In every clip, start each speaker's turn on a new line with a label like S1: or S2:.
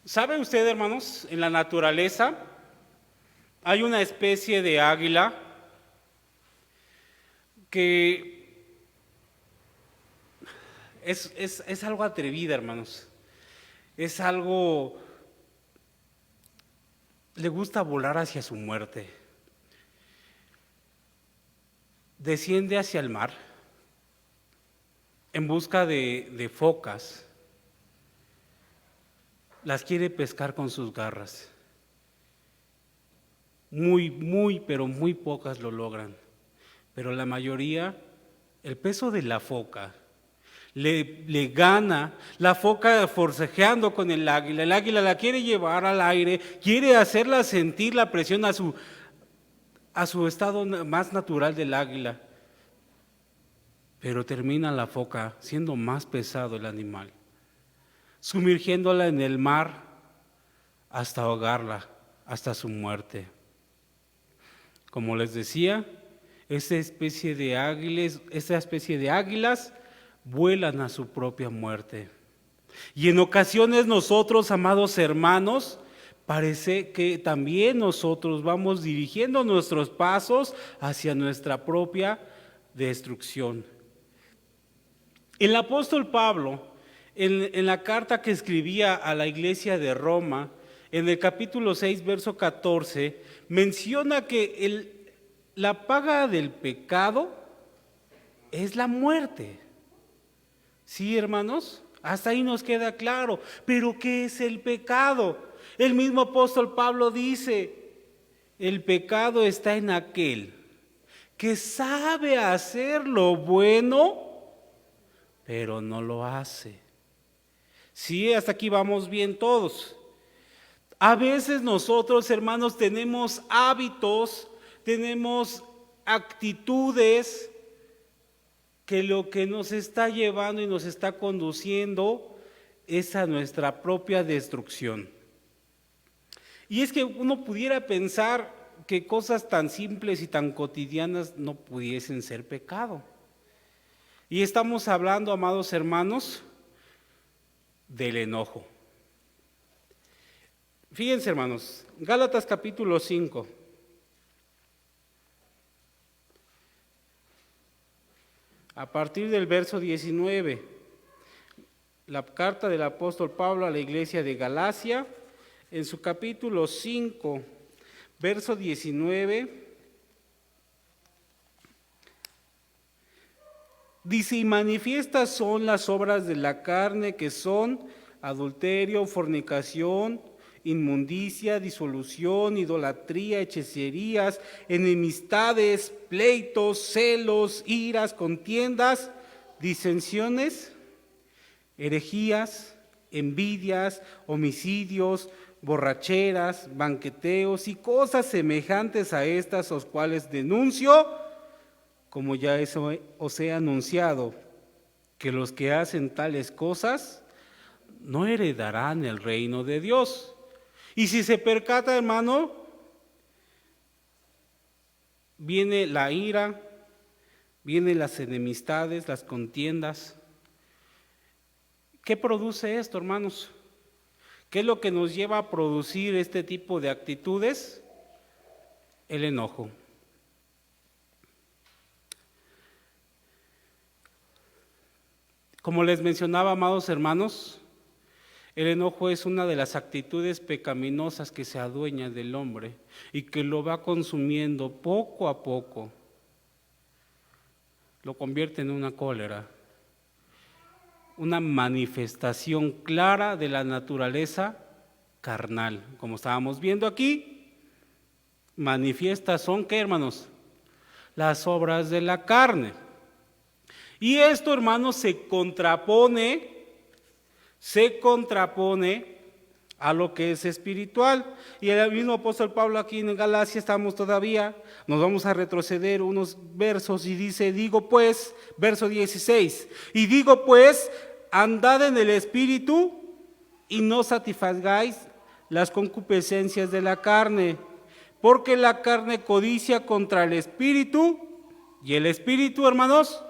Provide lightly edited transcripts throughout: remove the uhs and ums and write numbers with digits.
S1: ¿Sabe usted, hermanos, en la naturaleza hay una especie de águila que es algo atrevida, hermanos? Es algo, le gusta volar hacia su muerte. Desciende hacia el mar en busca de focas. Las quiere pescar con sus garras. Pero muy pocas lo logran. Pero la mayoría, el peso de la foca le gana. La foca forcejeando con el águila la quiere llevar al aire, quiere hacerla sentir la presión a su estado más natural del águila. Pero termina la foca siendo más pesado el animal, sumergiéndola en el mar hasta ahogarla, hasta su muerte. Como les decía, esta especie de águilas vuelan a su propia muerte. Y en ocasiones nosotros, amados hermanos, parece que también nosotros vamos dirigiendo nuestros pasos hacia nuestra propia destrucción. El apóstol Pablo, en la carta que escribía a la iglesia de Roma, en el capítulo 6, verso 14, menciona que la paga del pecado es la muerte. ¿Sí, hermanos? Hasta ahí nos queda claro. Pero ¿qué es el pecado? El mismo apóstol Pablo dice, el pecado está en aquel que sabe hacer lo bueno, pero no lo hace. Sí, hasta aquí vamos bien todos. A veces nosotros, hermanos, tenemos hábitos, tenemos actitudes que lo que nos está llevando y nos está conduciendo es a nuestra propia destrucción. Y es que uno pudiera pensar que cosas tan simples y tan cotidianas no pudiesen ser pecado. Y estamos hablando, amados hermanos, del enojo. Fíjense, hermanos, Gálatas capítulo 5. A partir del verso 19, la carta del apóstol Pablo a la iglesia de Galacia, en su capítulo 5, verso 19, dice, y manifiestas son las obras de la carne, que son adulterio, fornicación, inmundicia, disolución, idolatría, hechicerías, enemistades, pleitos, celos, iras, contiendas, disensiones, herejías, envidias, homicidios, borracheras, banqueteos y cosas semejantes a estas, los cuales denuncio, como ya os he anunciado, que los que hacen tales cosas no heredarán el reino de Dios. Y si se percata, hermano, viene la ira, vienen las enemistades, las contiendas. ¿Qué produce esto, hermanos? ¿Qué es lo que nos lleva a producir este tipo de actitudes? El enojo. Como les mencionaba, amados hermanos, el enojo es una de las actitudes pecaminosas que se adueña del hombre y que lo va consumiendo poco a poco. Lo convierte en una cólera, una manifestación clara de la naturaleza carnal. Como estábamos viendo aquí, manifiestas son, ¿qué, hermanos? Las obras de la carne. Y esto, hermanos, se contrapone a lo que es espiritual. Y el mismo apóstol Pablo aquí en Galacia estamos todavía, nos vamos a retroceder unos versos y dice, digo pues, verso 16, y digo pues, andad en el espíritu y no satisfagáis las concupiscencias de la carne, porque la carne codicia contra el espíritu y el espíritu, hermanos,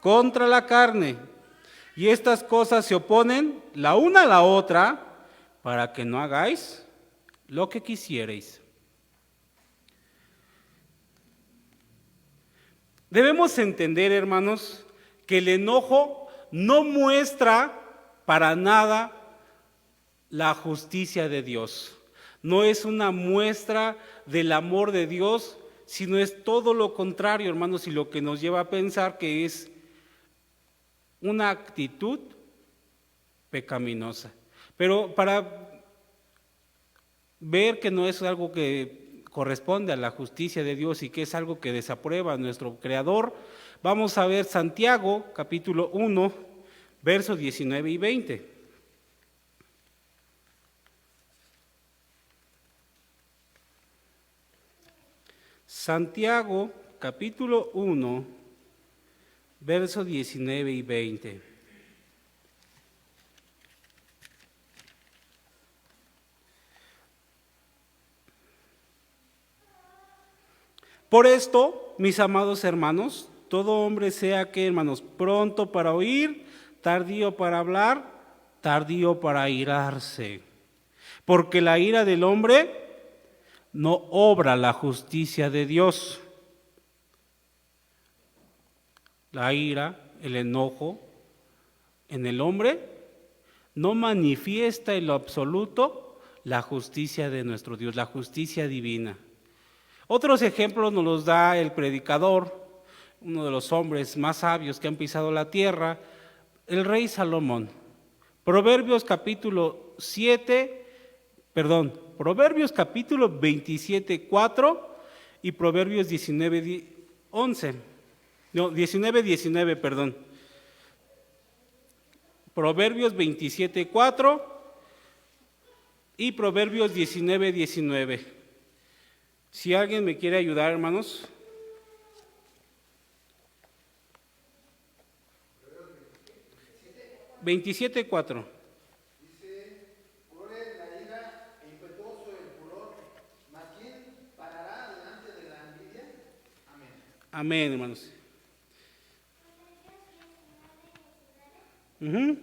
S1: contra la carne. Y estas cosas se oponen la una a la otra para que no hagáis lo que quisierais. Debemos entender, hermanos, que el enojo no muestra para nada la justicia de Dios. No es una muestra del amor de Dios, sino es todo lo contrario, hermanos, y lo que nos lleva a pensar que es una actitud pecaminosa. Pero para ver que no es algo que corresponde a la justicia de Dios y que es algo que desaprueba nuestro Creador, vamos a ver Santiago, capítulo 1, versos 19 y 20. Santiago, capítulo 1, versos 19 y 20. Por esto, mis amados hermanos, todo hombre sea que, hermanos, pronto para oír, tardío para hablar, tardío para airarse. Porque la ira del hombre no obra la justicia de Dios. La ira, el enojo en el hombre no manifiesta en lo absoluto la justicia de nuestro Dios, la justicia divina. Otros ejemplos nos los da el predicador, uno de los hombres más sabios que han pisado la tierra, el rey Salomón. Proverbios capítulo 27, 4 y Proverbios 19, 11. No, 19, 19, perdón. Proverbios 27, 4 y Proverbios 19, 19. Si alguien me quiere ayudar, hermanos. 27, 4.
S2: Dice, cruel la ira e impetuoso el furor, mas ¿quién parará delante de la envidia? Amén.
S1: Amén, hermanos. Uh-huh.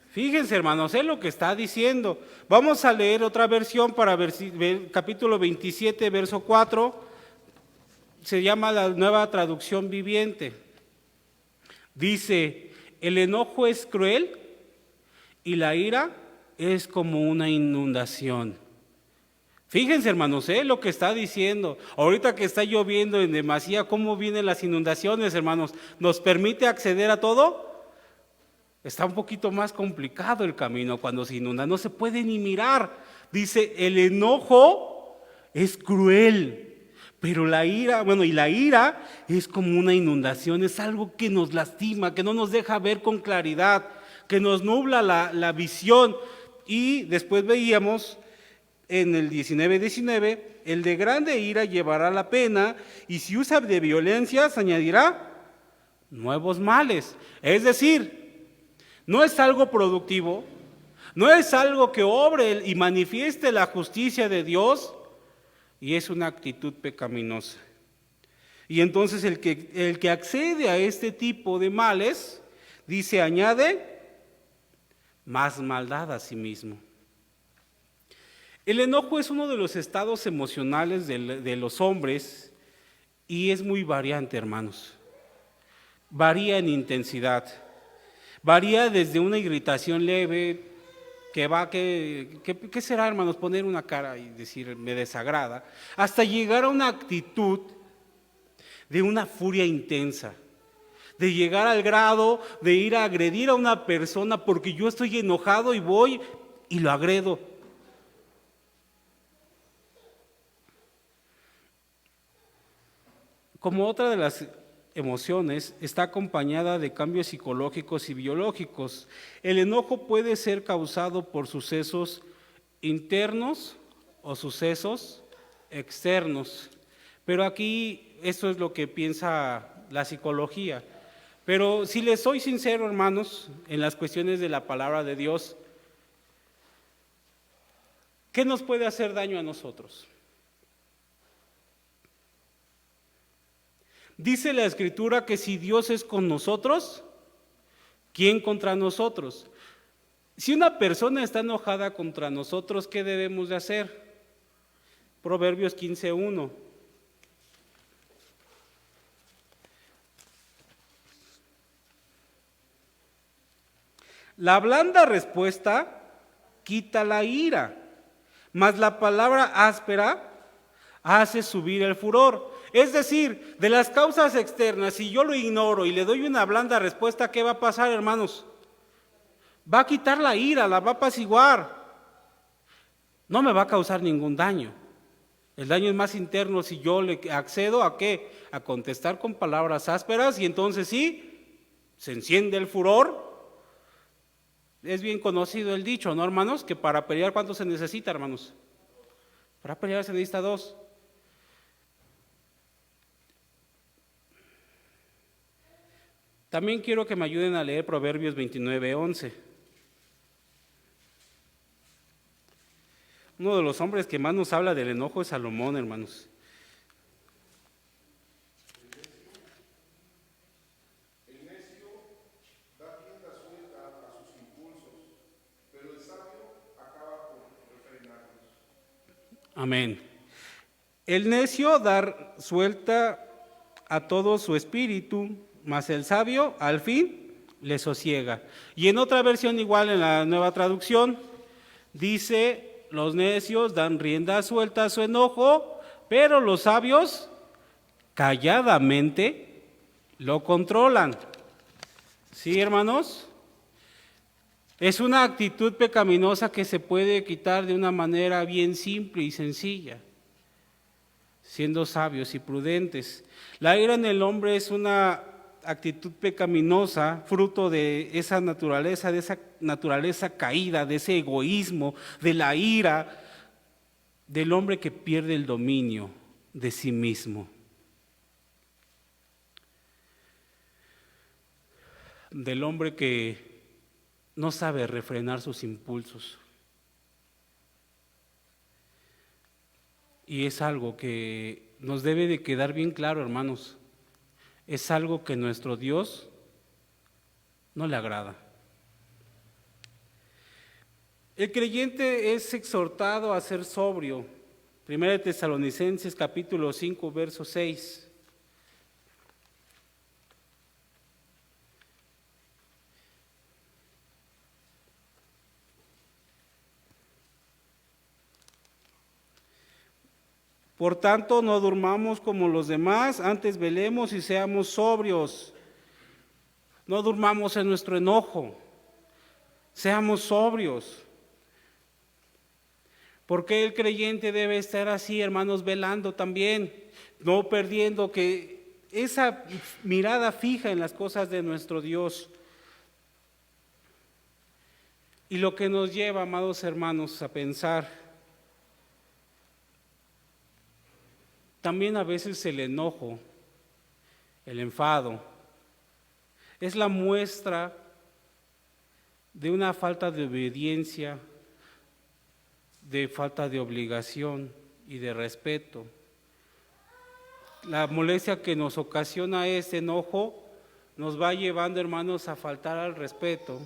S1: Fíjense, hermanos, es lo que está diciendo. Vamos a leer otra versión para ver capítulo 27, verso 4. Se llama la Nueva Traducción Viviente. Dice, el enojo es cruel y la ira es como una inundación. Fíjense, hermanos, lo que está diciendo. Ahorita que está lloviendo en demasía, ¿cómo vienen las inundaciones, hermanos? ¿Nos permite acceder a todo? Está un poquito más complicado el camino cuando se inunda, no se puede ni mirar. Dice, el enojo es cruel, pero la ira es como una inundación, es algo que nos lastima, que no nos deja ver con claridad, que nos nubla la visión. Y después veíamos en el 19:19, el de grande ira llevará la pena, y si usa de violencia se añadirá nuevos males. Es decir, no es algo productivo, no es algo que obre y manifieste la justicia de Dios, y es una actitud pecaminosa. Y entonces el que accede a este tipo de males, dice, añade más maldad a sí mismo. El enojo es uno de los estados emocionales de los hombres y es muy variante, hermanos. Varía en intensidad. Varía desde una irritación leve, ¿qué será, hermanos? Poner una cara y decir, me desagrada, hasta llegar a una actitud de una furia intensa, de llegar al grado de ir a agredir a una persona porque yo estoy enojado y voy y lo agredo. Como otra de las emociones, está acompañada de cambios psicológicos y biológicos. El enojo puede ser causado por sucesos internos o sucesos externos. Pero aquí esto es lo que piensa la psicología. Pero si les soy sincero, hermanos, en las cuestiones de la palabra de Dios, ¿qué nos puede hacer daño a nosotros? Dice la Escritura que si Dios es con nosotros, ¿quién contra nosotros? Si una persona está enojada contra nosotros, ¿qué debemos de hacer? Proverbios 15:1. La blanda respuesta quita la ira, mas la palabra áspera hace subir el furor. Es decir, de las causas externas, si yo lo ignoro y le doy una blanda respuesta, ¿qué va a pasar, hermanos? Va a quitar la ira, la va a apaciguar. No me va a causar ningún daño. El daño es más interno si yo le accedo a ¿qué? A contestar con palabras ásperas, y entonces sí, se enciende el furor. Es bien conocido el dicho, ¿no, hermanos? Que para pelear, ¿cuánto se necesita, hermanos? Para pelear se necesita 2. También quiero que me ayuden a leer Proverbios 29:11. Uno de los hombres que más nos habla del enojo es Salomón, hermanos.
S3: El necio da rienda suelta a sus impulsos, pero el sabio acaba por refrenarlos.
S1: Amén. El necio da suelta a todo su espíritu, mas el sabio al fin le sosiega. Y en otra versión igual, en la Nueva Traducción, dice: los necios dan rienda suelta a su enojo, pero los sabios calladamente lo controlan. ¿Sí, hermanos? Es una actitud pecaminosa que se puede quitar de una manera bien simple y sencilla, siendo sabios y prudentes. La ira en el hombre es una actitud pecaminosa, fruto de esa naturaleza caída, de ese egoísmo, de la ira del hombre que pierde el dominio de sí mismo. Del hombre que no sabe refrenar sus impulsos. Y es algo que nos debe de quedar bien claro, hermanos. Es algo que nuestro Dios no le agrada. El creyente es exhortado a ser sobrio. 1 Tesalonicenses capítulo 5, verso 6. Por tanto, no durmamos como los demás, antes velemos y seamos sobrios. No durmamos en nuestro enojo, seamos sobrios. Porque el creyente debe estar así, hermanos, velando también, no perdiendo que esa mirada fija en las cosas de nuestro Dios. Y lo que nos lleva, amados hermanos, a pensar, también a veces el enojo, el enfado, es la muestra de una falta de obediencia, de falta de obligación y de respeto. La molestia que nos ocasiona ese enojo nos va llevando, hermanos, a faltar al respeto,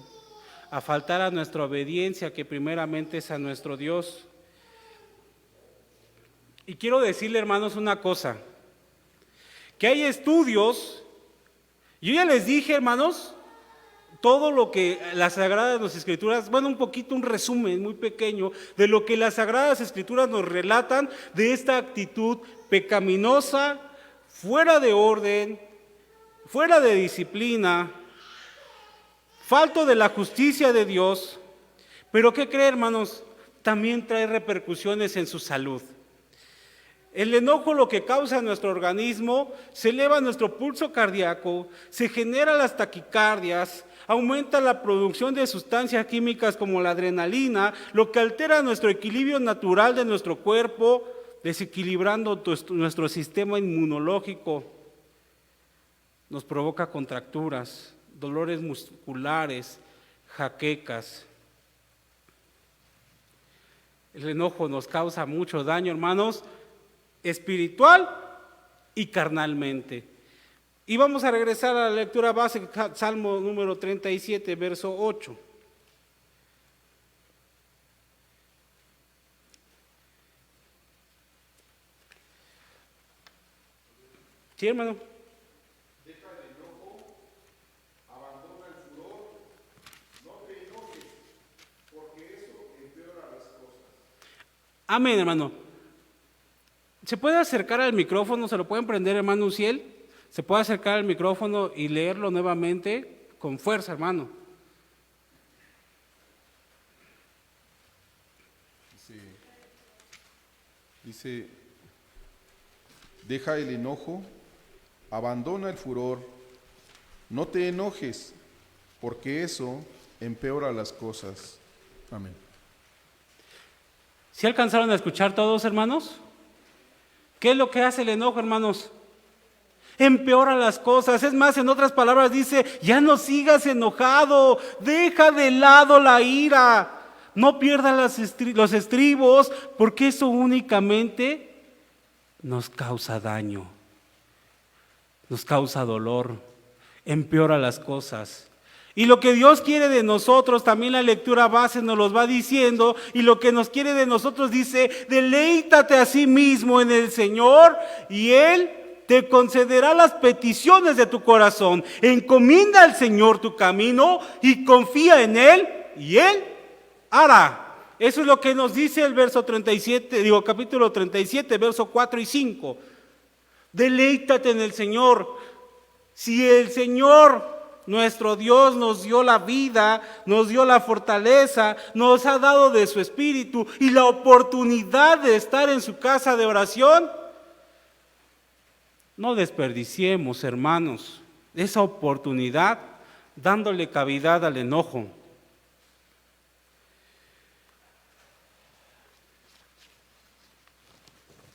S1: a faltar a nuestra obediencia, que primeramente es a nuestro Dios. Y quiero decirle, hermanos, una cosa, que hay estudios, yo ya les dije, hermanos, todo lo que las Sagradas Escrituras, bueno, un poquito, un resumen muy pequeño de lo que las Sagradas Escrituras nos relatan de esta actitud pecaminosa, fuera de orden, fuera de disciplina, falto de la justicia de Dios. Pero ¿qué cree, hermanos? También trae repercusiones en su salud. El enojo lo que causa en nuestro organismo, se eleva nuestro pulso cardíaco, se generan las taquicardias, aumenta la producción de sustancias químicas como la adrenalina, lo que altera nuestro equilibrio natural de nuestro cuerpo, desequilibrando nuestro sistema inmunológico. Nos provoca contracturas, dolores musculares, jaquecas. El enojo nos causa mucho daño, hermanos, espiritual y carnalmente. Y vamos a regresar a la lectura base, Salmo número 37, verso 8. Sí, hermano.
S3: Deja el enojo, abandona el furor, no te enojes, porque eso empeora las cosas.
S1: Amén, hermano. ¿Se puede acercar al micrófono? ¿Se lo pueden prender, hermano Uciel? ¿Se puede acercar al micrófono y leerlo nuevamente con fuerza, hermano?
S3: Dice, deja el enojo, abandona el furor, no te enojes, porque eso empeora las cosas. Amén.
S1: ¿Sí alcanzaron a escuchar todos, hermanos? ¿Qué es lo que hace el enojo, hermanos? Empeora las cosas. Es más, en otras palabras dice, ya no sigas enojado, deja de lado la ira, no pierdas los estribos, porque eso únicamente nos causa daño, nos causa dolor, empeora las cosas. Y lo que Dios quiere de nosotros, también la lectura base nos los va diciendo, y lo que nos quiere de nosotros dice, deleítate a sí mismo en el Señor y Él te concederá las peticiones de tu corazón. Encomienda al Señor tu camino y confía en Él y Él hará. Eso es lo que nos dice el verso 37, capítulo 37, verso 4 y 5. Deleítate en el Señor. Si el Señor nuestro Dios nos dio la vida, nos dio la fortaleza, nos ha dado de su espíritu y la oportunidad de estar en su casa de oración, no desperdiciemos, hermanos, esa oportunidad dándole cavidad al enojo.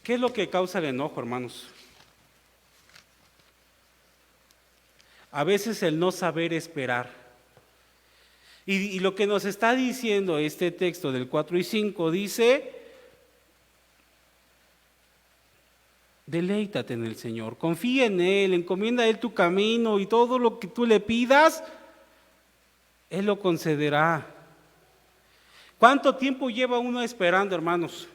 S1: ¿Qué es lo que causa el enojo, hermanos? A veces el no saber esperar. Y lo que nos está diciendo este texto del 4 y 5 dice, deleítate en el Señor, confía en Él, encomienda a Él tu camino y todo lo que tú le pidas, Él lo concederá. ¿Cuánto tiempo lleva uno esperando, hermanos?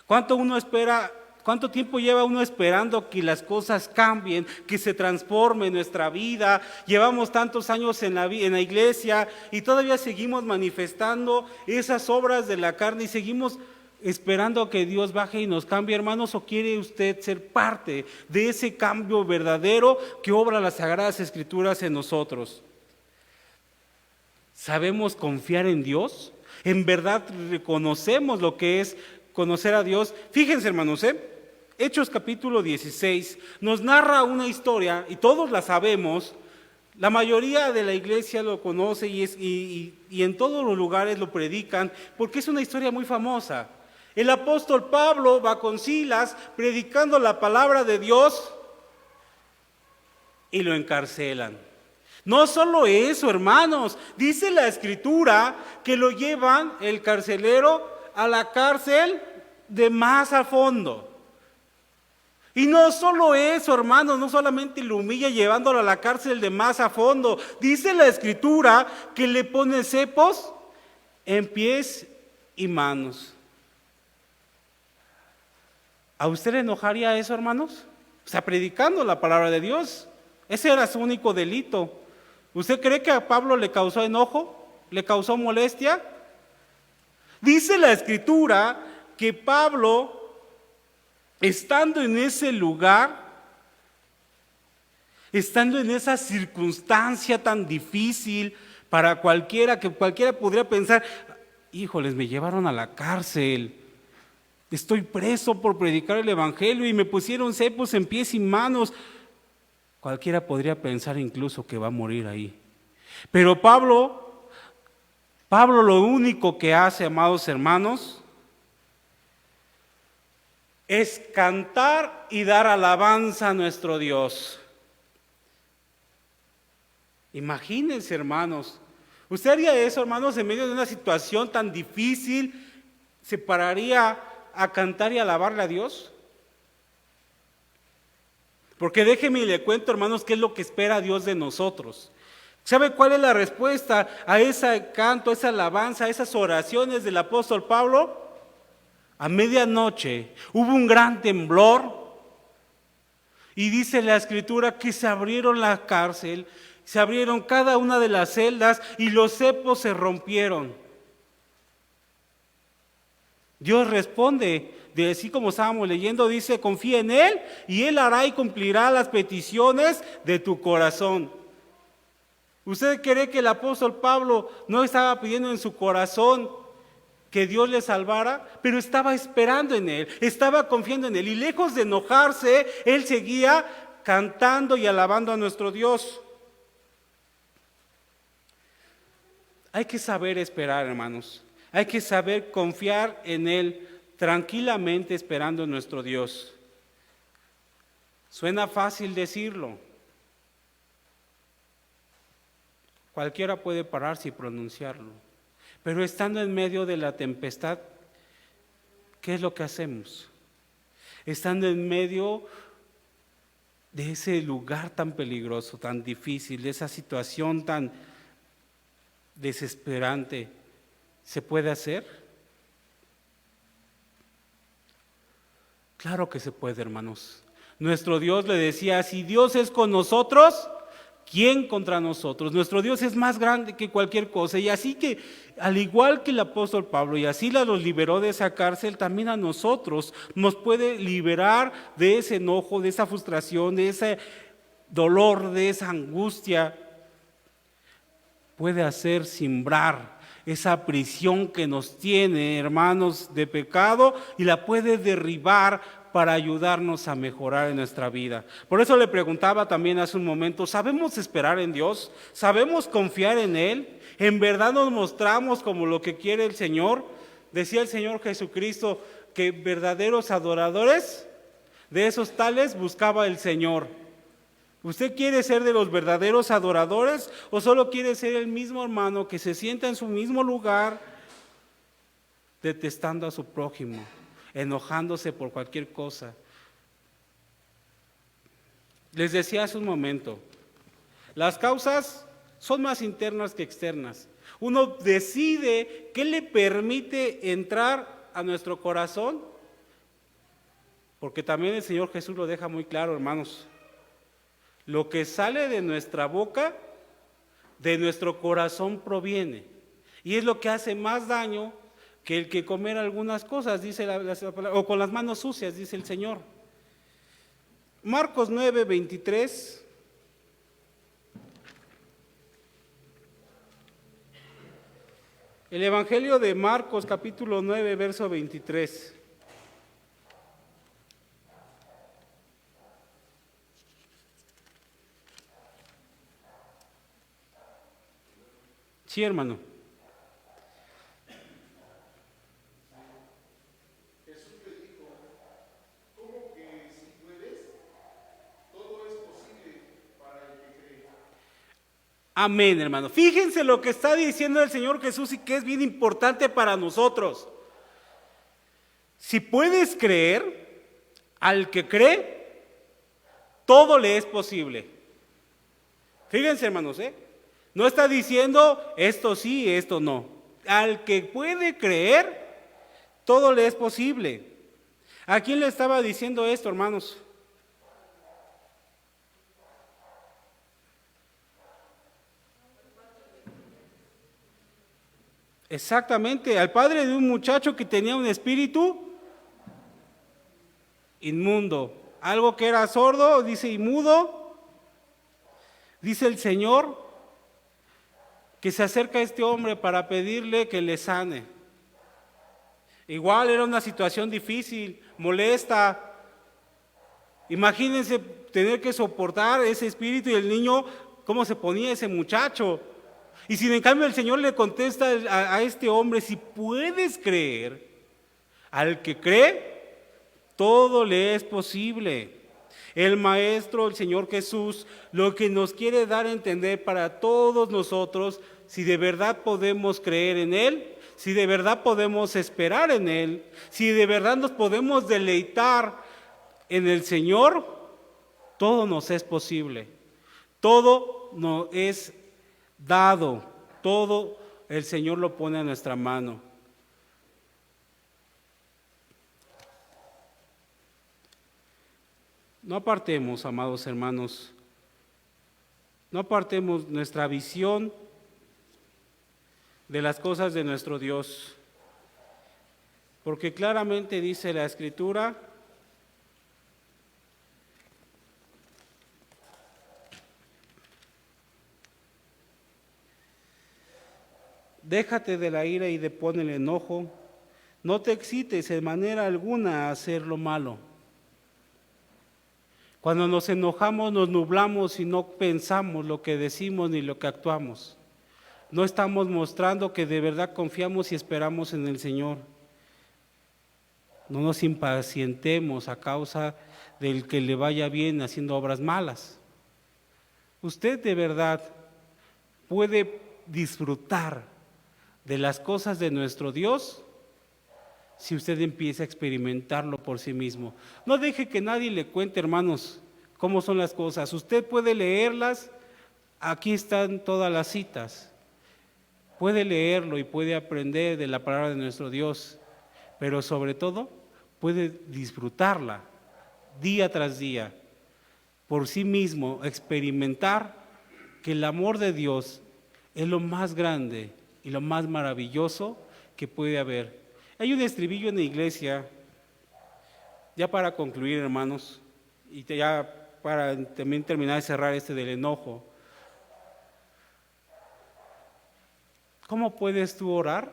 S1: ¿Cuánto tiempo lleva uno esperando que las cosas cambien, que se transforme nuestra vida? Llevamos tantos años en la iglesia y todavía seguimos manifestando esas obras de la carne y seguimos esperando que Dios baje y nos cambie, hermanos. ¿O quiere usted ser parte de ese cambio verdadero que obra las Sagradas Escrituras en nosotros? ¿Sabemos confiar en Dios? ¿En verdad reconocemos lo que es conocer a Dios? Fíjense, hermanos, Hechos capítulo 16 nos narra una historia y todos la sabemos, la mayoría de la iglesia lo conoce y en todos los lugares lo predican porque es una historia muy famosa. El apóstol Pablo va con Silas predicando la palabra de Dios y lo encarcelan. No solo eso, hermanos, dice la Escritura que lo llevan el carcelero a la cárcel de más a fondo. Y no solo eso, hermanos, no solamente lo humilla llevándolo a la cárcel de más a fondo. Dice la Escritura que le pone cepos en pies y manos. ¿A usted le enojaría eso, hermanos? O sea, predicando la palabra de Dios. Ese era su único delito. ¿Usted cree que a Pablo le causó enojo? ¿Le causó molestia? Dice la Escritura que Pablo, estando en ese lugar, estando en esa circunstancia tan difícil para cualquiera, que cualquiera podría pensar, híjoles, me llevaron a la cárcel, estoy preso por predicar el evangelio y me pusieron cepos en pies y manos. Cualquiera podría pensar incluso que va a morir ahí. Pero Pablo lo único que hace, amados hermanos, es cantar y dar alabanza a nuestro Dios. Imagínense, hermanos, ¿usted haría eso, hermanos, en medio de una situación tan difícil? ¿Se pararía a cantar y alabarle a Dios? Porque déjeme y le cuento, hermanos, qué es lo que espera Dios de nosotros. ¿Sabe cuál es la respuesta a ese canto, a esa alabanza, a esas oraciones del apóstol Pablo? A medianoche hubo un gran temblor y dice la Escritura que se abrieron la cárcel, se abrieron cada una de las celdas y los cepos se rompieron. Dios responde, de así como estábamos leyendo, dice, confía en Él y Él hará y cumplirá las peticiones de tu corazón. ¿Usted cree que el apóstol Pablo no estaba pidiendo en su corazón que Dios le salvara? Pero estaba esperando en Él, estaba confiando en Él. Y lejos de enojarse, Él seguía cantando y alabando a nuestro Dios. Hay que saber esperar, hermanos. Hay que saber confiar en Él, tranquilamente esperando en nuestro Dios. Suena fácil decirlo. Cualquiera puede pararse y pronunciarlo. Pero estando en medio de la tempestad, ¿qué es lo que hacemos? Estando en medio de ese lugar tan peligroso, tan difícil, de esa situación tan desesperante, ¿se puede hacer? Claro que se puede, hermanos. Nuestro Dios le decía, si Dios es con nosotros, ¿quién contra nosotros? Nuestro Dios es más grande que cualquier cosa. Y así que, al igual que el apóstol Pablo, y así los liberó de esa cárcel, también a nosotros nos puede liberar de ese enojo, de esa frustración, de ese dolor, de esa angustia. Puede hacer cimbrar esa prisión que nos tiene, hermanos, de pecado, y la puede derribar para ayudarnos a mejorar en nuestra vida. Por eso le preguntaba también hace un momento, ¿sabemos esperar en Dios? ¿Sabemos confiar en Él? ¿En verdad nos mostramos como lo que quiere el Señor? Decía el Señor Jesucristo que verdaderos adoradores, de esos tales buscaba el Señor. ¿Usted quiere ser de los verdaderos adoradores o solo quiere ser el mismo hermano que se sienta en su mismo lugar detestando a su prójimo, enojándose por cualquier cosa? Les decía hace un momento, las causas son más internas que externas. Uno decide qué le permite entrar a nuestro corazón, porque también el Señor Jesús lo deja muy claro, hermanos. Lo que sale de nuestra boca, de nuestro corazón proviene. Y es lo que hace más daño que el que comer algunas cosas, dice la palabra, o con las manos sucias, dice el Señor. Marcos 9, 23. El Evangelio de Marcos, capítulo 9, verso 23. Sí, hermano.
S3: Jesús le dijo, ¿cómo que si puedes? Todo es posible para el que cree.
S1: Amén, hermano. Fíjense lo que está diciendo el Señor Jesús y que es bien importante para nosotros. Si puedes creer, al que cree, todo le es posible. Fíjense, hermanos, no está diciendo esto sí, esto no. Al que puede creer, todo le es posible. ¿A quién le estaba diciendo esto, hermanos? Exactamente, al padre de un muchacho que tenía un espíritu inmundo. Algo que era sordo, dice, y mudo. Dice el Señor que se acerca a este hombre para pedirle que le sane. Igual era una situación difícil, molesta. Imagínense tener que soportar ese espíritu y el niño, cómo se ponía ese muchacho. Y si en cambio el Señor le contesta a este hombre, si puedes creer, al que cree, todo le es posible. El Maestro, el Señor Jesús, lo que nos quiere dar a entender para todos nosotros, si de verdad podemos creer en Él, si de verdad podemos esperar en Él, si de verdad nos podemos deleitar en el Señor, Todo nos es posible, todo nos es dado, todo el Señor lo pone a nuestra mano. No apartemos, amados hermanos, no apartemos nuestra visión de las cosas de nuestro Dios, porque claramente dice la Escritura, déjate de la ira y depón el enojo, no te excites en manera alguna a hacer lo malo. Cuando nos enojamos nos nublamos y no pensamos lo que decimos ni lo que actuamos. No estamos mostrando que de verdad confiamos y esperamos en el Señor. No nos impacientemos a causa del que le vaya bien haciendo obras malas. Usted de verdad puede disfrutar de las cosas de nuestro Dios si usted empieza a experimentarlo por sí mismo. No deje que nadie le cuente, hermanos, cómo son las cosas. Usted puede leerlas, aquí están todas las citas. Puede leerlo y puede aprender de la palabra de nuestro Dios, pero sobre todo puede disfrutarla día tras día, por sí mismo, experimentar que el amor de Dios es lo más grande y lo más maravilloso que puede haber. Hay un estribillo en la iglesia, ya para concluir, hermanos, y ya para también terminar de cerrar del enojo. ¿Cómo puedes tú orar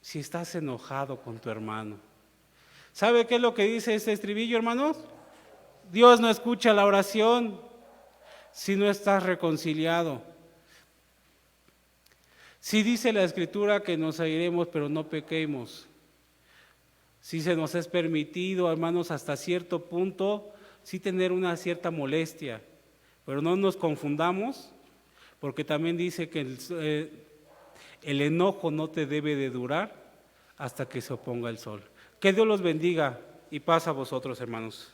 S1: si estás enojado con tu hermano? ¿Sabe qué es lo que dice este estribillo, hermanos? Dios no escucha la oración si no estás reconciliado. Sí dice la Escritura que nos airemos, pero no pequemos. Sí se nos es permitido, hermanos, hasta cierto punto, sí tener una cierta molestia, pero no nos confundamos, porque también dice que el enojo no te debe de durar hasta que se oponga el sol. Que Dios los bendiga y paz a vosotros, hermanos.